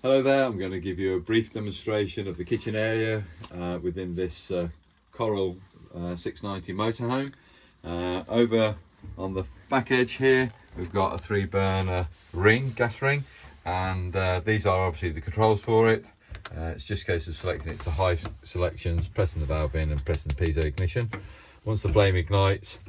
Hello there, I'm going to give you a brief demonstration of the kitchen area within this Coral 690 motorhome. Over on the back edge here we've got a 3-burner ring, gas ring, and these are obviously the controls for it. It's just a case of selecting it to high selections, pressing the valve in and pressing the piezo ignition. Once the flame ignites,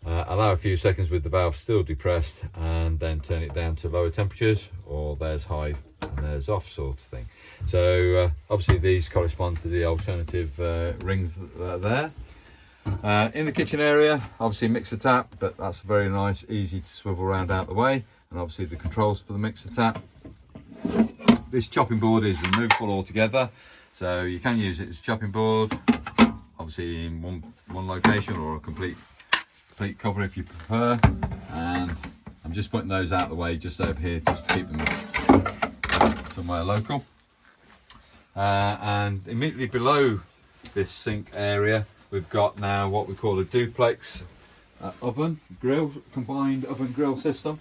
allow a few seconds with the valve still depressed and then turn it down to lower temperatures, or there's high and there's off sort of thing. So obviously these correspond to the alternative rings that are there. In the kitchen area, obviously mixer tap, but that's very nice, easy to swivel around out the way, and obviously the controls for the mixer tap. This chopping board is removable altogether, so you can use it as a chopping board, obviously in one location, or a complete cover if you prefer. And I'm just putting those out of the way just over here, just to keep them somewhere local. And immediately below this sink area we've got now what we call a duplex oven grill, combined oven grill system,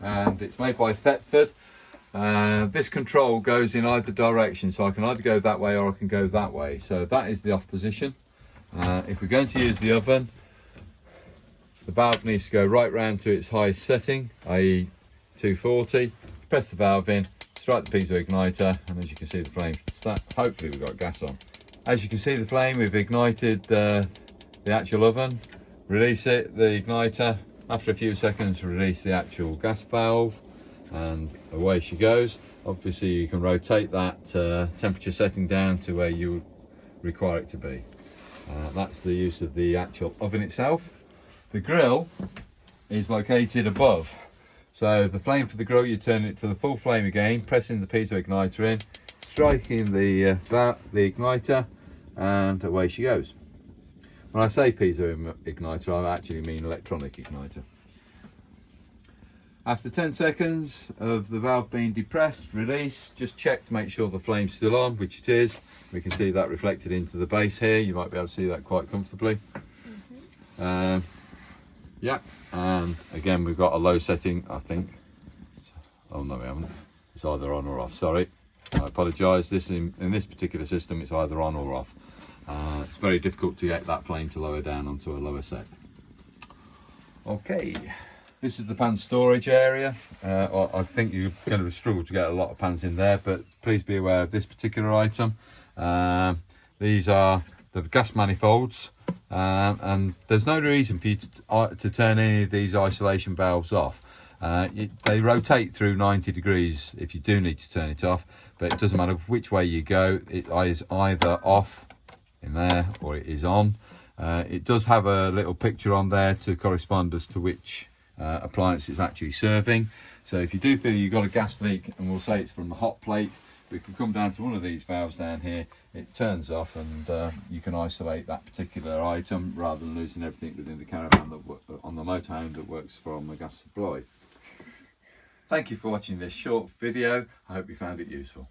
and it's made by Thetford. This control goes in either direction, so I can either go that way or I can go that way. So that is the off position. If we're going to use the oven, the valve needs to go right round to its highest setting, i.e. 240. Press the valve in, strike the piezo igniter, and as you can see the flame start. Hopefully we've got gas on. As you can see the flame, we've ignited the actual oven. Release it, the igniter. After a few seconds, release the actual gas valve, and away she goes. Obviously you can rotate that temperature setting down to where you require it to be. That's the use of the actual oven itself. The grill is located above, so the flame for the grill, you turn it to the full flame again, pressing the piezo igniter in, striking the igniter, and away she goes. When I say piezo igniter, I actually mean electronic igniter. After 10 seconds of the valve being depressed, release, just check to make sure the flame's still on, which it is. We can see that reflected into the base here. You might be able to see that quite comfortably. Yeah, and again we've got a low setting, I think. Oh no, we haven't. It's either on or off, sorry. I apologise. In this particular system it's either on or off. It's very difficult to get that flame to lower down onto a lower set. Okay, this is the pan storage area. I think you're going to struggle to get a lot of pans in there, but please be aware of this particular item. These are the gas manifolds, and there's no reason for you to turn any of these isolation valves off. They rotate through 90 degrees if you do need to turn it off, but it doesn't matter which way you go. It is either off in there or it is on. It does have a little picture on there to correspond as to which appliance it's actually serving. So if you do feel you've got a gas leak, and we'll say it's from the hot plate, we can come down to one of these valves down here, it turns off, and you can isolate that particular item rather than losing everything within the caravan on the motorhome that works from a gas supply. Thank you for watching this short video. I hope you found it useful.